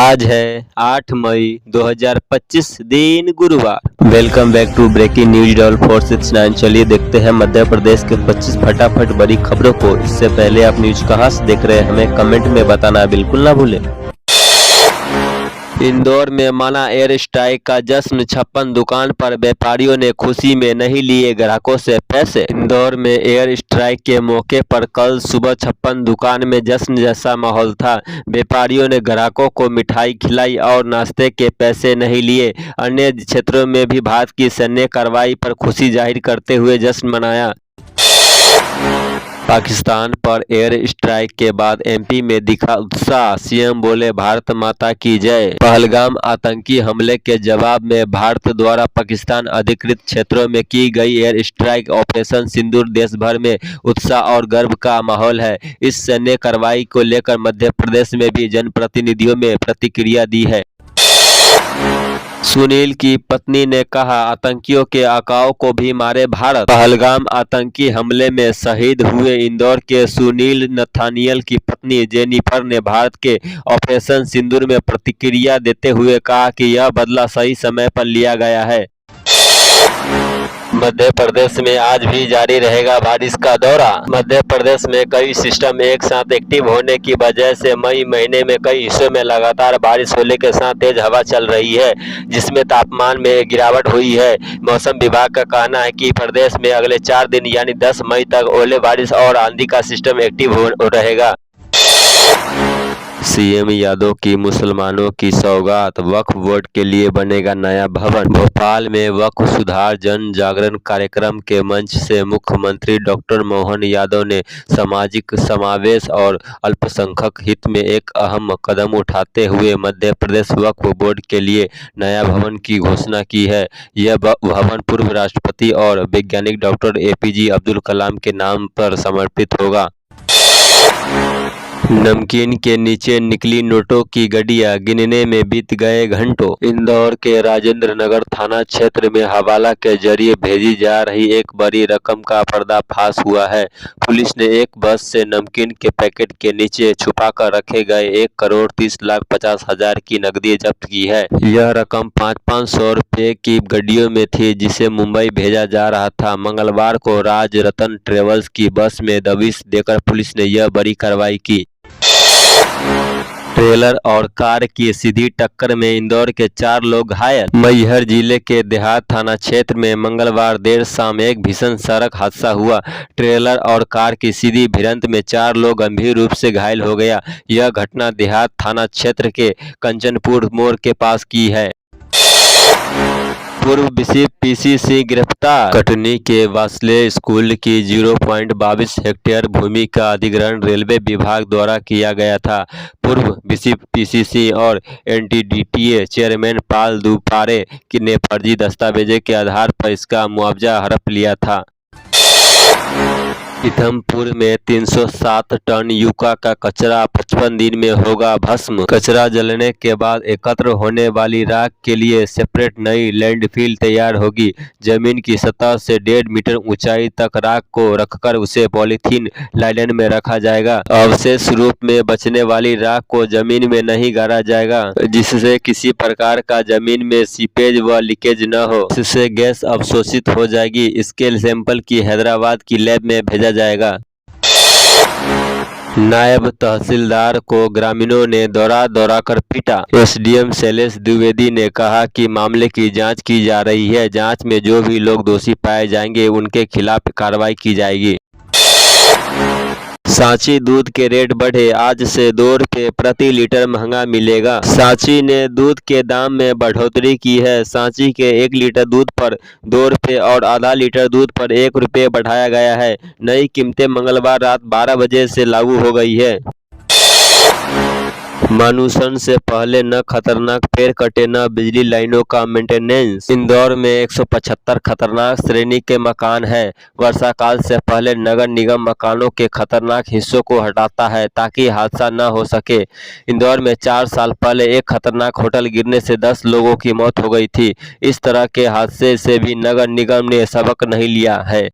आज है 8 मई 2025 दिन गुरुवार। Welcome back to breaking news डॉल 469। चलिए देखते हैं मध्य प्रदेश के 25 फटाफट बड़ी खबरों को। इससे पहले आप न्यूज कहां से देख रहे हैं हमें कमेंट में बताना बिल्कुल ना भूलें। इंदौर में माना एयर स्ट्राइक का जश्न, 56 दुकान पर व्यापारियों ने खुशी में नहीं लिए ग्राहकों से पैसे। इंदौर में एयर स्ट्राइक के मौके पर कल सुबह 56 दुकान में जश्न जैसा माहौल था। व्यापारियों ने ग्राहकों को मिठाई खिलाई और नाश्ते के पैसे नहीं लिए। अन्य क्षेत्रों में भी भारत की सैन्य कार्रवाई पर खुशी जाहिर करते हुए जश्न मनाया। पाकिस्तान पर एयर स्ट्राइक के बाद एमपी में दिखा उत्साह, सीएम बोले भारत माता की जय। पहलगाम आतंकी हमले के जवाब में भारत द्वारा पाकिस्तान अधिकृत क्षेत्रों में की गई एयर स्ट्राइक ऑपरेशन सिंदूर देश भर में उत्साह और गर्व का माहौल है। इस सैन्य कार्रवाई को लेकर मध्य प्रदेश में भी जनप्रतिनिधियों में प्रतिक्रिया दी है। सुनील की पत्नी ने कहा आतंकियों के आकाओं को भी मारे भारत। पहलगाम आतंकी हमले में शहीद हुए इंदौर के सुनील नथानियल की पत्नी जेनिफर ने भारत के ऑपरेशन सिंदूर में प्रतिक्रिया देते हुए कहा कि यह बदला सही समय पर लिया गया है। मध्य प्रदेश में आज भी जारी रहेगा बारिश का दौरा। मध्य प्रदेश में कई सिस्टम एक साथ एक्टिव होने की वजह से मई महीने में कई हिस्सों में लगातार बारिश होने के साथ तेज हवा चल रही है, जिसमें तापमान में गिरावट हुई है। मौसम विभाग का कहना है कि प्रदेश में अगले 4 दिन यानी 10 मई तक ओले बारिश और आंधी का सिस्टम एक्टिव रहेगा। सीएम यादव की मुसलमानों की सौगात, वक्फ बोर्ड के लिए बनेगा नया भवन। भोपाल में वक्फ सुधार जन जागरण कार्यक्रम के मंच से मुख्यमंत्री डॉक्टर मोहन यादव ने सामाजिक समावेश और अल्पसंख्यक हित में एक अहम कदम उठाते हुए मध्य प्रदेश वक्फ बोर्ड के लिए नया भवन की घोषणा की है। यह भवन पूर्व राष्ट्रपति और वैज्ञानिक डॉक्टर एपीजे अब्दुल कलाम के नाम पर समर्पित होगा। नमकीन के नीचे निकली नोटों की गड्डियां गिनने में बीत गए घंटों। इंदौर के राजेंद्र नगर थाना क्षेत्र में हवाला के जरिए भेजी जा रही एक बड़ी रकम का पर्दाफाश हुआ है। पुलिस ने एक बस से नमकीन के पैकेट के नीचे छुपाकर रखे गए 1,30,50,000 की नकदी जब्त की है। यह रकम 500-500 रुपए की गड्डियों में थी, जिसे मुंबई भेजा जा रहा था। मंगलवार को राज रतन ट्रेवल्स की बस में दबिश देकर पुलिस ने यह बड़ी कार्रवाई की। ट्रेलर और कार की सीधी टक्कर में इंदौर के 4 लोग घायल। मैहर जिले के देहात थाना क्षेत्र में मंगलवार देर शाम एक भीषण सड़क हादसा हुआ। ट्रेलर और कार की सीधी भिड़ंत में 4 लोग गंभीर रूप से घायल हो गया। यह घटना देहात थाना क्षेत्र के कंचनपुर मोड़ के पास की है। पूर्व पीसीसी गिरफ्तार। कटनी के वासले स्कूल की 0.22 हेक्टेयर भूमि का अधिग्रहण रेलवे विभाग द्वारा किया गया था। पूर्व पीसीसी और एनटीडीटीए चेयरमैन पाल दुपारे ने फर्जी दस्तावेजों के आधार पर इसका मुआवजा हड़प लिया था। पीथमपुर में 307 टन यूका का कचरा 55 दिन में होगा भस्म। कचरा जलने के बाद एकत्र होने वाली राख के लिए सेपरेट नई लैंडफिल तैयार होगी। जमीन की सतह से 1.5 मीटर ऊंचाई तक राख को रखकर उसे पॉलीथीन लाइनर में रखा जाएगा। अवशेष रूप में बचने वाली राख को जमीन में नहीं गाड़ा जाएगा, जिससे किसी प्रकार का जमीन में सीपेज व लीकेज न हो। इससे गैस अवशोषित हो जाएगी। इसके सैंपल की हैदराबाद की लैब में भेजा जाएगा। नायब तहसीलदार को ग्रामीणों ने दौड़ा कर पीटा। एसडीएम शैलेश द्विवेदी ने कहा कि मामले की जांच की जा रही है। जांच में जो भी लोग दोषी पाए जाएंगे उनके खिलाफ कार्रवाई की जाएगी। सांची दूध के रेट बढ़े, आज से 2 रुपये प्रति लीटर महंगा मिलेगा। सांची ने दूध के दाम में बढ़ोतरी की है। सांची के 1 लीटर दूध पर 2 रुपये और आधा लीटर दूध पर 1 रुपये बढ़ाया गया है। नई कीमतें मंगलवार रात 12 बजे से लागू हो गई है। मानसून से पहले न खतरनाक पेड़ कटे, न बिजली लाइनों का मेंटेनेंस। इंदौर में 175 खतरनाक श्रेणी के मकान हैं। वर्षा काल से पहले नगर निगम मकानों के खतरनाक हिस्सों को हटाता है ताकि हादसा न हो सके। इंदौर में 4 साल पहले एक खतरनाक होटल गिरने से 10 लोगों की मौत हो गई थी। इस तरह के हादसे से भी नगर निगम ने सबक नहीं लिया है।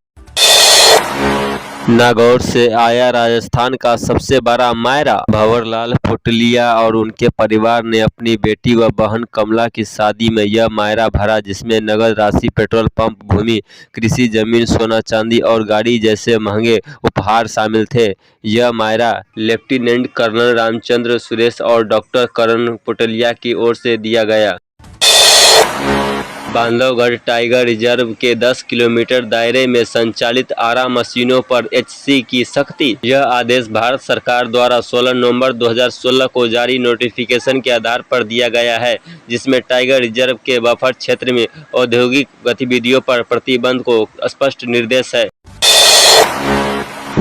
नागौर से आया राजस्थान का सबसे बड़ा मायरा। भंवरलाल फुटलिया और उनके परिवार ने अपनी बेटी व बहन कमला की शादी में यह मायरा भरा, जिसमें नगद राशि, पेट्रोल पंप, भूमि, कृषि जमीन, सोना चांदी और गाड़ी जैसे महंगे उपहार शामिल थे। यह मायरा लेफ्टिनेंट कर्नल रामचंद्र सुरेश और डॉक्टर करण पुटलिया की ओर से दिया गया। बांधवगढ़ टाइगर रिजर्व के 10 किलोमीटर दायरे में संचालित आरा मशीनों पर एचसी की सख्ती। यह आदेश भारत सरकार द्वारा 16 नवंबर 2016 को जारी नोटिफिकेशन के आधार पर दिया गया है, जिसमें टाइगर रिजर्व के बफर क्षेत्र में औद्योगिक गतिविधियों पर प्रतिबंध को स्पष्ट निर्देश है।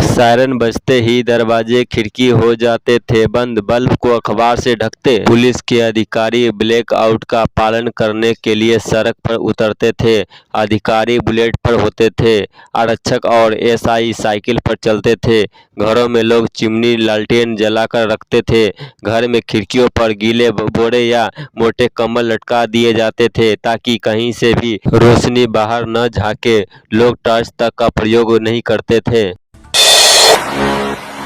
सायरन बजते ही दरवाजे खिड़की हो जाते थे बंद, बल्ब को अखबार से ढकते। पुलिस के अधिकारी ब्लैकआउट का पालन करने के लिए सड़क पर उतरते थे। अधिकारी बुलेट पर होते थे, आरक्षक और एसआई साइकिल पर चलते थे। घरों में लोग चिमनी लालटेन जलाकर रखते थे। घर में खिड़कियों पर गीले बोरे या मोटे कंबल लटका दिए जाते थे ताकि कहीं से भी रोशनी बाहर न झांके। लोग टॉर्च तक का प्रयोग नहीं करते थे।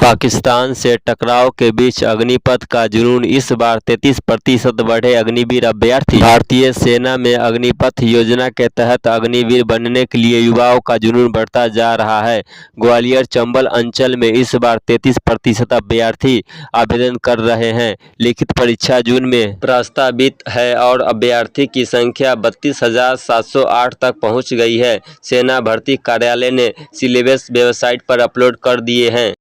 पाकिस्तान से टकराव के बीच अग्निपथ का जुनून, इस बार 33% बढ़े अग्निवीर अभ्यर्थी। भारतीय सेना में अग्निपथ योजना के तहत अग्निवीर बनने के लिए युवाओं का जुनून बढ़ता जा रहा है। ग्वालियर चंबल अंचल में इस बार 33% अभ्यर्थी आवेदन कर रहे हैं। लिखित परीक्षा जून में प्रस्तावित है और अभ्यर्थी की संख्या 32,708 तक पहुंच गई है। सेना भर्ती कार्यालय ने सिलेबस वेबसाइट पर अपलोड कर दिए हैं।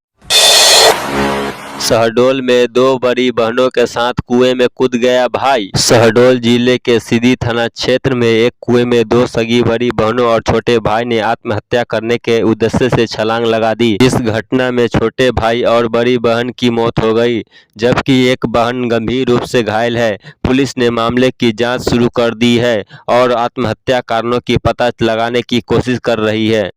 शहडोल में 2 बड़ी बहनों के साथ कुएं में कूद गया भाई। शहडोल जिले के सीधी थाना क्षेत्र में एक कुएं में 2 सगी बड़ी बहनों और छोटे भाई ने आत्महत्या करने के उद्देश्य से छलांग लगा दी। इस घटना में छोटे भाई और बड़ी बहन की मौत हो गई, जबकि एक बहन गंभीर रूप से घायल है। पुलिस ने मामले की जांच शुरू कर दी है और आत्महत्या कारणों की पता लगाने की कोशिश कर रही है।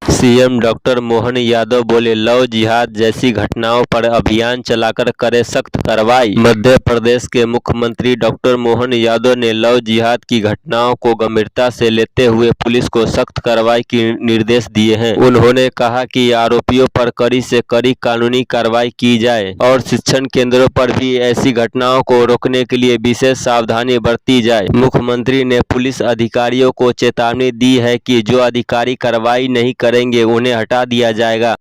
सीएम डॉक्टर मोहन यादव बोले, लव जिहाद जैसी घटनाओं पर अभियान चलाकर करे सख्त कार्रवाई। मध्य प्रदेश के मुख्यमंत्री डॉक्टर मोहन यादव ने लव जिहाद की घटनाओं को गंभीरता से लेते हुए पुलिस को सख्त कार्रवाई के निर्देश दिए हैं। उन्होंने कहा कि आरोपियों पर कड़ी से कड़ी कानूनी कार्रवाई की जाए और शिक्षण केंद्रों पर भी ऐसी घटनाओं को रोकने के लिए विशेष सावधानी बरती जाए। मुख्यमंत्री ने पुलिस अधिकारियों को चेतावनी दी है कि जो अधिकारी कार्रवाई नहीं करेंगे उन्हें हटा दिया जाएगा।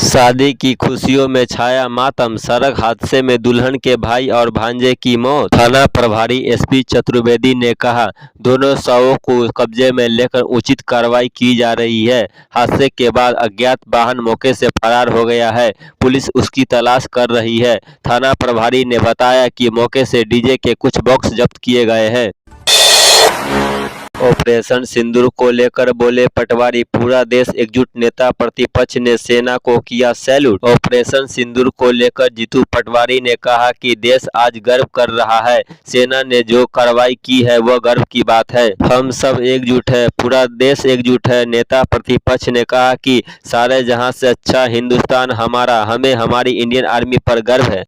शादी की खुशियों में छाया मातम, सड़क हादसे में दुल्हन के भाई और भांजे की मौत। थाना प्रभारी एसपी चतुर्वेदी ने कहा, दोनों शवों को कब्जे में लेकर उचित कार्रवाई की जा रही है। हादसे के बाद अज्ञात वाहन मौके से फरार हो गया है। पुलिस उसकी तलाश कर रही है। थाना प्रभारी ने बताया कि मौके से डीजे के कुछ बॉक्स जब्त किए गए हैं। ऑपरेशन सिंदूर को लेकर बोले पटवारी, पूरा देश एकजुट, नेता प्रतिपक्ष ने सेना को किया सैल्यूट। ऑपरेशन सिंदूर को लेकर जीतू पटवारी ने कहा कि देश आज गर्व कर रहा है। सेना ने जो कार्रवाई की है वह गर्व की बात है। हम सब एकजुट है, पूरा देश एकजुट है। नेता प्रतिपक्ष ने कहा कि सारे जहां से अच्छा हिंदुस्तान हमारा, हमें हमारी इंडियन आर्मी पर गर्व है।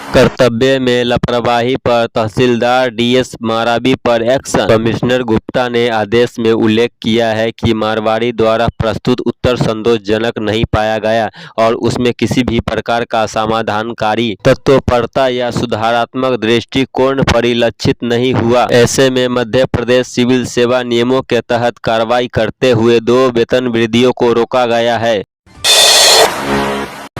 कर्तव्य में लापरवाही पर तहसीलदार डीएस मारावी पर एक्शन। कमिश्नर गुप्ता ने आदेश में उल्लेख किया है कि मारवाड़ी द्वारा प्रस्तुत उत्तर संतोषजनक नहीं पाया गया और उसमें किसी भी प्रकार का समाधानकारी तत्परता या सुधारात्मक दृष्टिकोण परिलक्षित नहीं हुआ। ऐसे में मध्य प्रदेश सिविल सेवा नियमों के तहत कार्रवाई करते हुए 2 वेतन वृद्धियों को रोका गया है।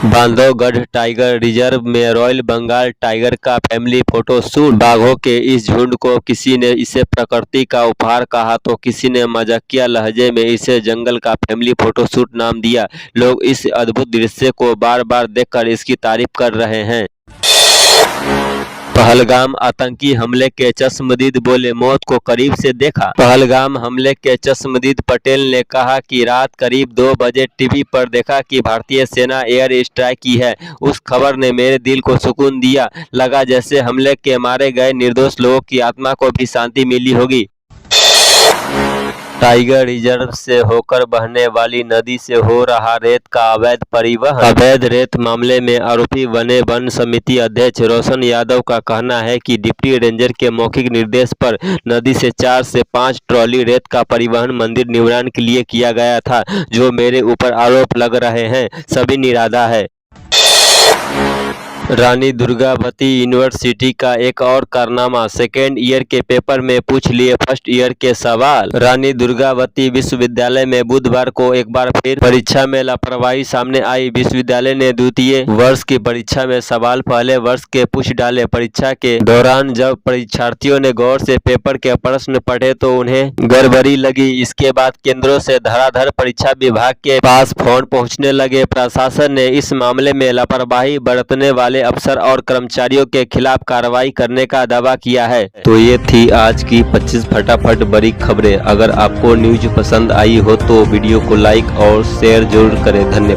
बांधवगढ़ टाइगर रिजर्व में रॉयल बंगाल टाइगर का फैमिली फोटो शूट। बाघों के इस झुंड को किसी ने इसे प्रकृति का उपहार कहा तो किसी ने मजाकिया लहजे में इसे जंगल का फैमिली फोटो शूट नाम दिया। लोग इस अद्भुत दृश्य को बार बार देखकर इसकी तारीफ कर रहे हैं। पहलगाम आतंकी हमले के चश्मदीद बोले, मौत को करीब से देखा। पहलगाम हमले के चश्मदीद पटेल ने कहा कि रात करीब 2 बजे टीवी पर देखा कि भारतीय सेना एयर स्ट्राइक की है। उस खबर ने मेरे दिल को सुकून दिया। लगा जैसे हमले के मारे गए निर्दोष लोगों की आत्मा को भी शांति मिली होगी। टाइगर रिजर्व से होकर बहने वाली नदी से हो रहा रेत का अवैध परिवहन। अवैध रेत मामले में आरोपी बने वन समिति अध्यक्ष रोशन यादव का कहना है कि डिप्टी रेंजर के मौखिक निर्देश पर नदी से 4 से 5 ट्रॉली रेत का परिवहन मंदिर निर्माण के लिए किया गया था। जो मेरे ऊपर आरोप लग रहे हैं सभी निराधार है। रानी दुर्गावती यूनिवर्सिटी का एक और कारनामा, सेकेंड ईयर के पेपर में पूछ लिए फर्स्ट ईयर के सवाल। रानी दुर्गावती विश्वविद्यालय में बुधवार को एक बार फिर परीक्षा में लापरवाही सामने आई। विश्वविद्यालय ने द्वितीय वर्ष की परीक्षा में सवाल पहले वर्ष के पूछ डाले। परीक्षा के दौरान जब परीक्षार्थियों ने गौर से पेपर के प्रश्न पढ़े तो उन्हें गड़बड़ी लगी। इसके बाद केंद्रों से धड़ाधड़ परीक्षा विभाग के पास फोन पहुंचने लगे। प्रशासन ने इस मामले में लापरवाही बरतने वाले अफसर और कर्मचारियों के खिलाफ कार्रवाई करने का दावा किया है। तो ये थी आज की 25 फटाफट बड़ी खबरें। अगर आपको न्यूज पसंद आई हो तो वीडियो को लाइक और शेयर जरूर करें। धन्यवाद।